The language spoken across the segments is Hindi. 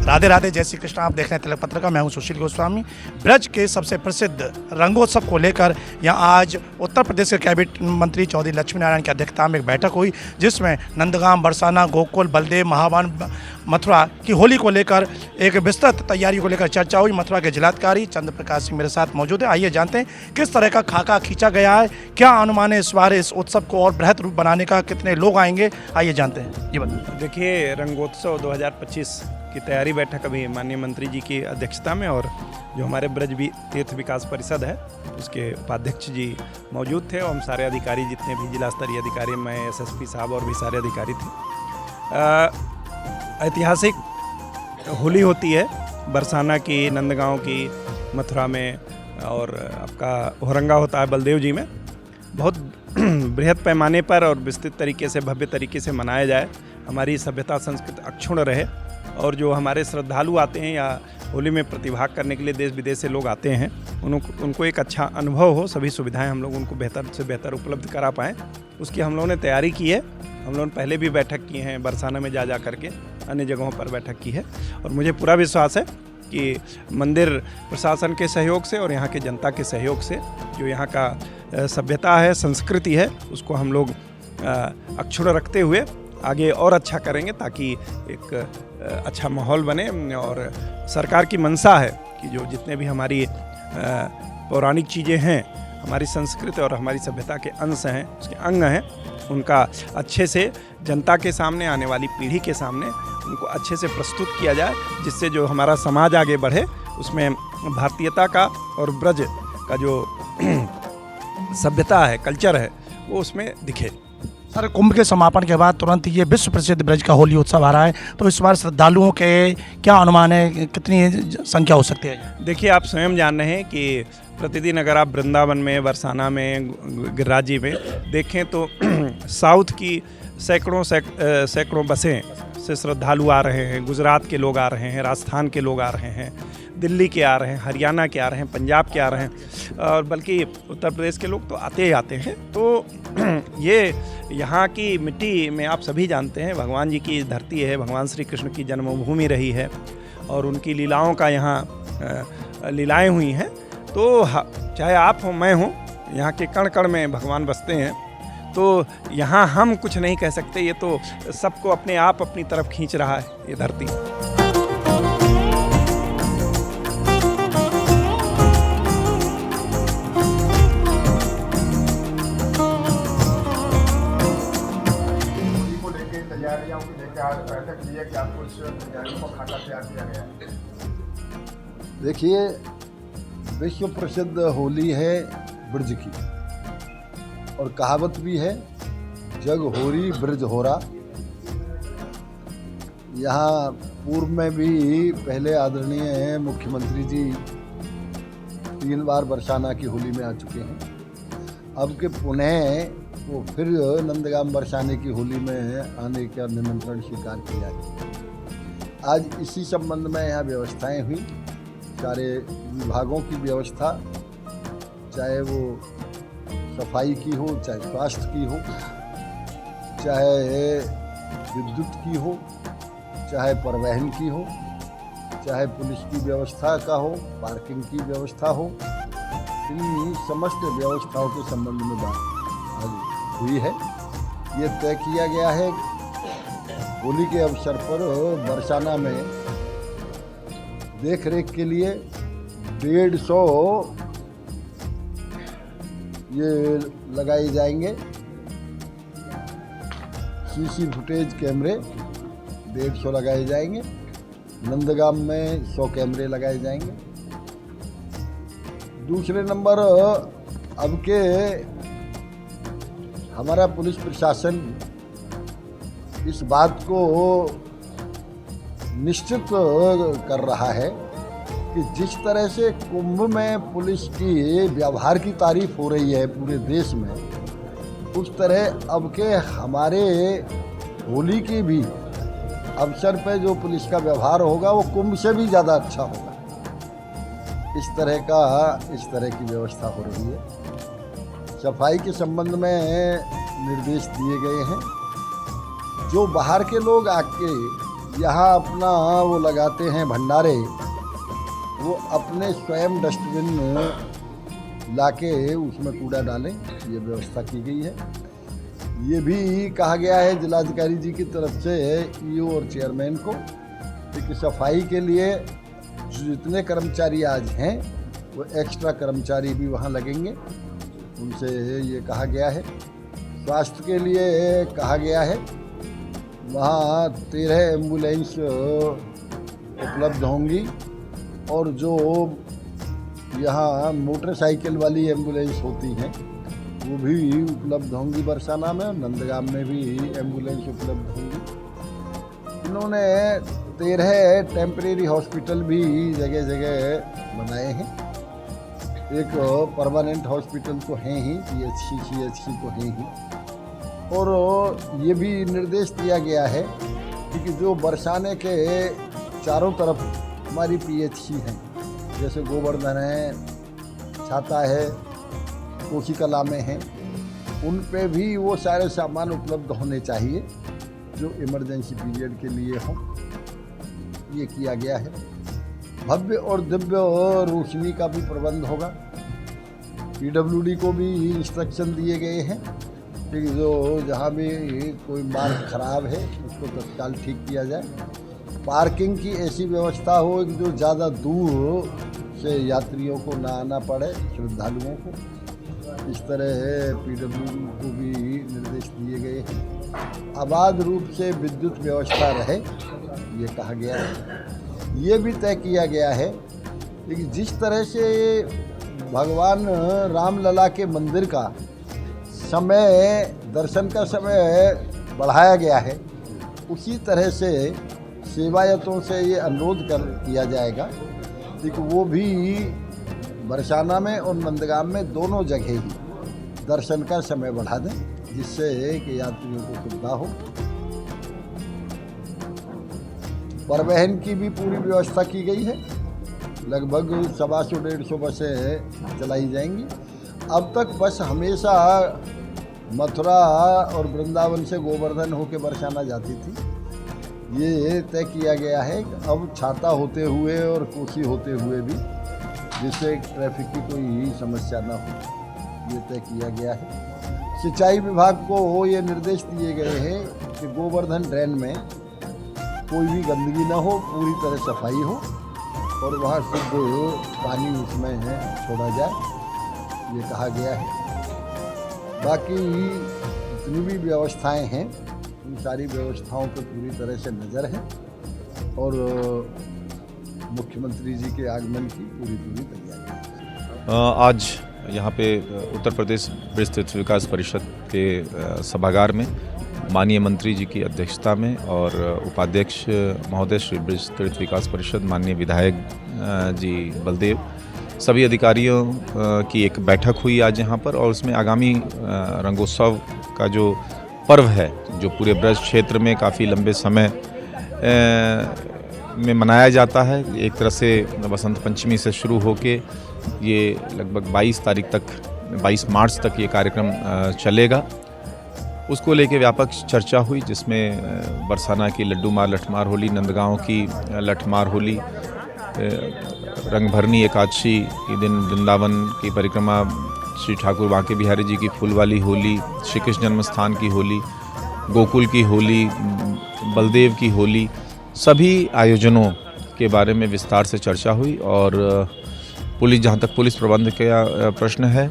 राधे राधे, जय श्री कृष्ण। आप देख रहे हैं तिलक पत्रिका, मैं हूं सुशील गोस्वामी। ब्रज के सबसे प्रसिद्ध रंगोत्सव को लेकर यहां आज उत्तर प्रदेश के कैबिनेट मंत्री चौधरी लक्ष्मी नारायण की अध्यक्षता में एक बैठक हुई, जिसमें नंदगांव, बरसाना, गोकुल, बलदेव, महावन, मथुरा की होली को लेकर एक विस्तृत तैयारी को लेकर चर्चा हुई। मथुरा के जिलाधिकारी चंद्र प्रकाश सिंह मेरे साथ मौजूद है। आइए जानते हैं किस तरह का खाका खींचा गया है, क्या अनुमान है इस बार इस उत्सव को और बृहद रूप बनाने का, कितने लोग आएंगे, आइए जानते हैं। जी बताइए। देखिए, रंगोत्सव 2025 की तैयारी बैठक अभी माननीय मंत्री जी की अध्यक्षता में, और जो हमारे ब्रज तीर्थ विकास परिषद है उसके उपाध्यक्ष जी मौजूद थे, और हम सारे अधिकारी, जितने भी जिला स्तरीय अधिकारी, मैं एसएसपी साहब और भी सारे अधिकारी थे। ऐतिहासिक होली होती है बरसाना की, नंदगांव की, मथुरा में, और आपका औरंगा होता है बलदेव जी में। बहुत बृहद पैमाने पर और विस्तृत तरीके से, भव्य तरीके से मनाया जाए, हमारी सभ्यता संस्कृति अक्षुण्ण रहे, और जो हमारे श्रद्धालु आते हैं या होली में प्रतिभाग करने के लिए देश विदेश से लोग आते हैं, उनको एक अच्छा अनुभव हो, सभी सुविधाएं हम लोग उनको बेहतर से बेहतर उपलब्ध करा पाएँ, उसकी हम लोगों ने तैयारी की है। हम लोगों ने पहले भी बैठक की हैं, बरसाना में जा करके अन्य जगहों पर बैठक की है, और मुझे पूरा विश्वास है कि मंदिर प्रशासन के सहयोग से और यहाँ के जनता के सहयोग से जो यहाँ का सभ्यता है, संस्कृति है, उसको हम लोग अक्षुण्ण रखते हुए आगे और अच्छा करेंगे, ताकि एक अच्छा माहौल बने। और सरकार की मंशा है कि जो जितने भी हमारी पौराणिक चीज़ें हैं, हमारी संस्कृति और हमारी सभ्यता के अंश हैं, उसके अंग हैं, उनका अच्छे से जनता के सामने, आने वाली पीढ़ी के सामने उनको अच्छे से प्रस्तुत किया जाए, जिससे जो हमारा समाज आगे बढ़े, उसमें भारतीयता का और ब्रज का जो सभ्यता है, कल्चर है, वो उसमें दिखे। सर, कुंभ के समापन के बाद तुरंत ये विश्व प्रसिद्ध ब्रज का होली उत्सव आ रहा है, तो इस बार श्रद्धालुओं के क्या अनुमान है, कितनी संख्या हो सकती है? देखिए, आप स्वयं जान रहे हैं कि प्रतिदिन अगर आप वृंदावन में, बरसाना में, गिरिराज जी में देखें तो साउथ की सैकड़ों बसें से श्रद्धालु आ रहे हैं, गुजरात के लोग आ रहे हैं, राजस्थान के लोग आ रहे हैं, दिल्ली के आ रहे हैं, हरियाणा के आ रहे हैं, पंजाब के आ रहे हैं, और बल्कि उत्तर प्रदेश के लोग तो आते ही आते हैं। तो ये यहाँ की मिट्टी में आप सभी जानते हैं, भगवान जी की धरती है, भगवान श्री कृष्ण की जन्मभूमि रही है, और उनकी लीलाओं का यहाँ लीलाएँ हुई हैं। तो चाहे आप हो, मैं हूँ, यहाँ के कण कण में भगवान बसते हैं, तो यहाँ हम कुछ नहीं कह सकते, ये तो सबको अपने आप अपनी तरफ खींच रहा है ये धरती। तैयारियों को लेकर आज बैठक ली है कि आपको इस तैयारियों को खाका तैयार किया गया है? देखिए, विश्व प्रसिद्ध होली है ब्रज की, और कहावत भी है, जग होरी ब्रज होरा। यहाँ पूर्व में भी पहले आदरणीय मुख्यमंत्री जी 3 बार बरसाना की होली में आ चुके हैं। अब के पुनः वो फिर नंदगांव बरसाने की होली में आने का निमंत्रण स्वीकार किया है। आज इसी संबंध में यहाँ व्यवस्थाएं हुई, सारे विभागों की व्यवस्था, चाहे वो सफाई की हो, चाहे स्वास्थ्य की हो, चाहे विद्युत की हो, चाहे परिवहन की हो, चाहे पुलिस की व्यवस्था का हो, पार्किंग की व्यवस्था हो, इन समस्त व्यवस्थाओं के संबंध में बात हुई है। ये तय किया गया है होली के अवसर पर बरसाना में देख रेख के लिए 150 ये लगाए जाएंगे सीसी फुटेज कैमरे, 150 लगाए जाएंगे। नंदगांव में 100 कैमरे लगाए जाएंगे। दूसरे नंबर, अब के हमारा पुलिस प्रशासन इस बात को निश्चित कर रहा है कि जिस तरह से कुंभ में पुलिस की व्यवहार की तारीफ हो रही है पूरे देश में, उस तरह अब के हमारे होली की भी अवसर पे जो पुलिस का व्यवहार होगा वो कुंभ से भी ज़्यादा अच्छा होगा। इस तरह की व्यवस्था हो रही है। सफाई के संबंध में निर्देश दिए गए हैं। जो बाहर के लोग आके यहाँ अपना वो लगाते हैं भंडारे, वो अपने स्वयं डस्टबिन लाके उसमें कूड़ा डालें, ये व्यवस्था की गई है। ये भी कहा गया है जिलाधिकारी जी की तरफ से ईओ और चेयरमैन को कि सफाई के लिए जितने कर्मचारी आज हैं वो एक्स्ट्रा कर्मचारी भी वहाँ लगेंगे, उनसे ये कहा गया है। स्वास्थ्य के लिए कहा गया है, वहाँ 13 एम्बुलेंस उपलब्ध होंगी और जो यहाँ मोटरसाइकिल वाली एम्बुलेंस होती हैं वो भी उपलब्ध होंगी बरसाना में, और नंदगाम में भी एम्बुलेंस उपलब्ध होंगी। इन्होंने 13 टेम्परेरी हॉस्पिटल भी जगह जगह बनाए हैं। एक परमानेंट हॉस्पिटल तो हैं ही, पीएचसी सीएचसी तो हैं ही, और ये भी निर्देश दिया गया है कि जो बरसाने के चारों तरफ हमारी पीएचसी हैं, जैसे गोवर्धन है, छाता है, कोसी कला में हैं, उन पे भी वो सारे सामान उपलब्ध होने चाहिए जो इमरजेंसी पीरियड के लिए हों, ये किया गया है। भव्य और दिव्य रोशनी का भी प्रबंध होगा। पीडब्ल्यूडी को भी इंस्ट्रक्शन दिए गए हैं कि जो जहाँ भी कोई मार्ग खराब है उसको तत्काल ठीक किया जाए। पार्किंग की ऐसी व्यवस्था हो कि जो ज़्यादा दूर से यात्रियों को ना आना पड़े, श्रद्धालुओं को, इस तरह पीडब्ल्यूडी को भी निर्देश दिए गए हैं। आबाद रूप से विद्युत व्यवस्था रहे, ये कहा गया है। ये भी तय किया गया है कि जिस तरह से भगवान रामलला के मंदिर का समय, दर्शन का समय बढ़ाया गया है, उसी तरह से सेवायतों से ये अनुरोध किया जाएगा कि वो भी बरसाना में और नंदगाम में दोनों जगह ही दर्शन का समय बढ़ा दें, जिससे कि यात्रियों को सुविधा हो। परिवहन की भी पूरी व्यवस्था की गई है। लगभग 125-150 बसें चलाई जाएंगी। अब तक बस हमेशा मथुरा और वृंदावन से गोवर्धन होकर बरसाना जाती थी। ये तय किया गया है कि अब छाता होते हुए और कोसी होते हुए भी, जिससे ट्रैफिक की कोई समस्या न हो, ये तय किया गया है। सिंचाई विभाग को ये निर्देश दिए गए हैं कि गोवर्धन ड्रेन में कोई भी गंदगी ना हो, पूरी तरह सफाई हो और वहाँ शुद्ध पानी उसमें छोड़ा जाए, ये कहा गया है। बाकी जितनी भी व्यवस्थाएं हैं, उन सारी व्यवस्थाओं पर पूरी तरह से नज़र है और मुख्यमंत्री जी के आगमन की पूरी तैयारी है। आज यहाँ पे उत्तर प्रदेश ब्रज तीर्थ विकास परिषद के सभागार में माननीय मंत्री जी की अध्यक्षता में और उपाध्यक्ष महोदय श्री ब्रज तीर्थ विकास परिषद माननीय विधायक जी बलदेव, सभी अधिकारियों की एक बैठक हुई आज यहाँ पर, और उसमें आगामी रंगोत्सव का जो पर्व है, जो पूरे ब्रज क्षेत्र में काफ़ी लंबे समय में मनाया जाता है। एक तरह से बसंत पंचमी से शुरू होके ये लगभग 22 मार्च तक ये कार्यक्रम चलेगा। उसको लेके व्यापक चर्चा हुई, जिसमें बरसाना की लड्डू मार लठमार होली, नंदगांव की लठमार होली, रंगभरनी एकादशी के दिन वृंदावन की परिक्रमा, श्री ठाकुर बांके बिहारी जी की फूल वाली होली, श्री कृष्ण जन्म स्थान की होली, गोकुल की होली, बलदेव की होली, सभी आयोजनों के बारे में विस्तार से चर्चा हुई। और पुलिस, जहाँ तक पुलिस प्रबंध का प्रश्न है,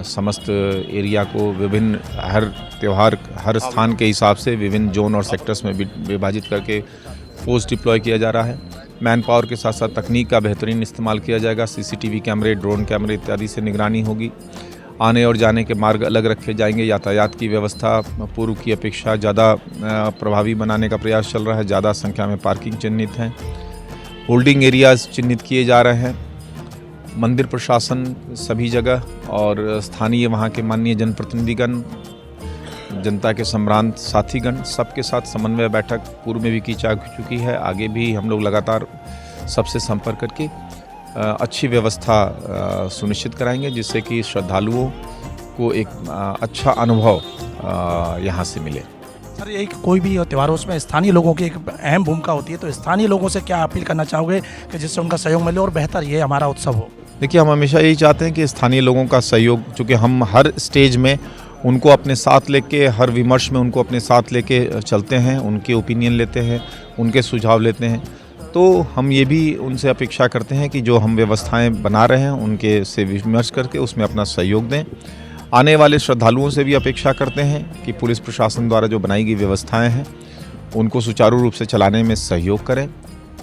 समस्त एरिया को विभिन्न, हर त्यौहार हर स्थान के हिसाब से विभिन्न जोन और सेक्टर्स में विभाजित करके फोर्स डिप्लॉय किया जा रहा है। मैन पावर के साथ साथ तकनीक का बेहतरीन इस्तेमाल किया जाएगा। सीसीटीवी कैमरे, ड्रोन कैमरे इत्यादि से निगरानी होगी। आने और जाने के मार्ग अलग रखे जाएंगे। यातायात की व्यवस्था पूर्व की अपेक्षा ज़्यादा प्रभावी बनाने का प्रयास चल रहा है। ज़्यादा संख्या में पार्किंग चिन्हित हैं। होल्डिंग एरियाज़ चिन्हित किए जा रहे हैं। मंदिर प्रशासन सभी जगह और स्थानीय वहाँ के माननीय जनप्रतिनिधिगण, जनता के सम्रांत साथीगण, सबके साथ समन्वय बैठक पूर्व में भी की जा चुकी है। आगे भी हम लोग लगातार सबसे संपर्क करके अच्छी व्यवस्था सुनिश्चित कराएंगे, जिससे कि श्रद्धालुओं को एक अच्छा अनुभव यहाँ से मिले। सर यही कोई भी त्योहार हो उसमें स्थानीय लोगों की एक अहम भूमिका होती है, तो स्थानीय लोगों से क्या अपील करना चाहोगे कि जिससे उनका सहयोग मिले और बेहतर ये हमारा उत्सव हो? देखिए, हम हमेशा यही चाहते हैं कि स्थानीय लोगों का सहयोग, चूँकि हम हर स्टेज में उनको अपने साथ लेके, हर विमर्श में उनको अपने साथ लेके चलते हैं, उनके ओपिनियन लेते हैं, उनके सुझाव लेते हैं, तो हम ये भी उनसे अपेक्षा करते हैं कि जो हम व्यवस्थाएं बना रहे हैं उनके से विमर्श करके उसमें अपना सहयोग दें। आने वाले श्रद्धालुओं से भी अपेक्षा करते हैं कि पुलिस प्रशासन द्वारा जो बनाई गई व्यवस्थाएं हैं उनको सुचारू रूप से चलाने में सहयोग करें।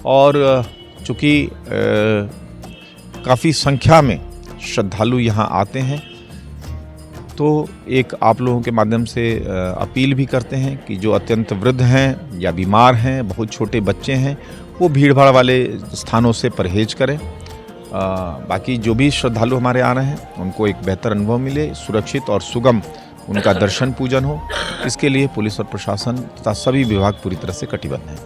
और चूँकि काफ़ी संख्या में श्रद्धालु यहाँ आते हैं, तो एक आप लोगों के माध्यम से अपील भी करते हैं कि जो अत्यंत वृद्ध हैं या बीमार हैं, बहुत छोटे बच्चे हैं, वो भीड़भाड़ वाले स्थानों से परहेज करें। बाकी जो भी श्रद्धालु हमारे आ रहे हैं उनको एक बेहतर अनुभव मिले, सुरक्षित और सुगम उनका दर्शन पूजन हो, इसके लिए पुलिस और प्रशासन तथा सभी विभाग पूरी तरह से कटिबद्ध हैं।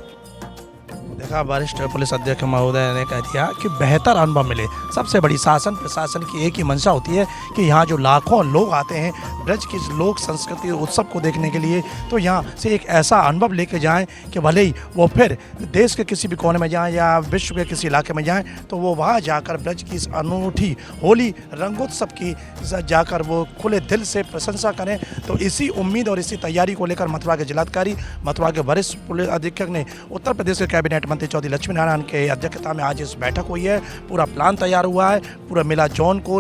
देखा, वरिष्ठ पुलिस अध्यक्ष महोदय ने कह दिया कि बेहतर अनुभव मिले। सबसे बड़ी शासन प्रशासन की एक ही मंशा होती है कि यहाँ जो लाखों लोग आते हैं ब्रज की लोक संस्कृति उत्सव को देखने के लिए, तो यहाँ से एक ऐसा अनुभव लेके जाएं कि भले ही वो फिर देश के किसी भी कोने में जाएं या विश्व के किसी इलाके में जाएं, तो वो वहाँ जाकर ब्रज की इस अनूठी होली रंगोत्सव की जाकर वो खुले दिल से प्रशंसा करें। तो इसी उम्मीद और इसी तैयारी को लेकर मथुरा के जिलाधिकारी, मथुरा के वरिष्ठ पुलिस अधीक्षक ने उत्तर प्रदेश के कैबिनेट मंत्री चौधरी लक्ष्मी नारायण के अध्यक्षता में आज इस बैठक हुई है। पूरा प्लान तैयार हुआ है। पूरा मेला जोन को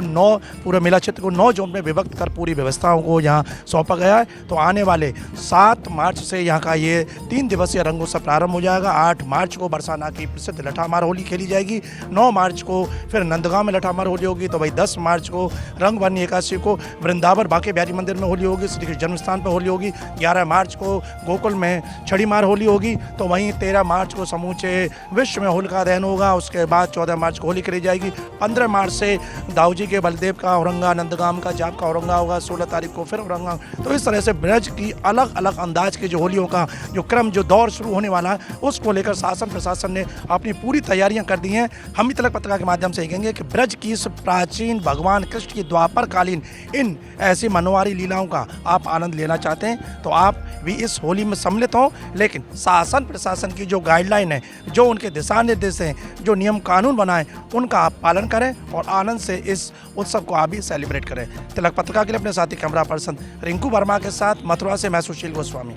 पूरे मेला क्षेत्र को 9 जोन में विभक्त कर पूरी व्यवस्थाओं को यहाँ सौंपा गया है। तो आने वाले 7 मार्च से यहाँ का ये 3 दिवसीय रंगोत्सव प्रारंभ हो जाएगा। 8 मार्च को बरसाना की प्रसिद्ध लठामार होली खेली जाएगी। 9 मार्च को फिर नंदगांव में लठामार होली होगी। तो भाई 10 मार्च को रंगभरनी एकादशी को वृंदावन बांके बिहारी मंदिर में होली होगी, श्री कृष्ण जन्मस्थान पर होली होगी। 11 मार्च को गोकुल में छड़ी मार होली होगी। तो वहीं 13 मार्च को समूचे विश्व में होलिका दहन होगा। उसके बाद 14 मार्च को होली खेली जाएगी। 15 मार्च से दाऊजी के बलदेव का औरंगा, नंदगाम का जाप का औरंगा होगा। 16 तारीख को फिर औरंगा। तो इस तरह से ब्रज की अलग अलग अंदाज की जो होलियों का जो क्रम, जो दौर शुरू होने वाला है, उसको लेकर शासन प्रशासन ने अपनी पूरी तैयारियां कर दी हैं। हम भी तिलक पत्रिका के माध्यम से कहेंगे कि ब्रज की इस प्राचीन भगवान कृष्ण की द्वापरकालीन इन ऐसी मनोहारी लीलाओं का आप आनंद लेना चाहते हैं तो आप भी इस होली में सम्मिलित हों। लेकिन शासन प्रशासन की जो गाइडलाइन है, जो उनके दिशा निर्देश हैं, जो नियम कानून बनाए, उनका आप पालन करें और आनंद से इस उत्सव को आप भी सेलिब्रेट करें। तिलक पत्रिका के लिए अपने साथी कैमरा पर्सन रिंकू वर्मा के साथ मथुरा से मैं सुशील गोस्वामी।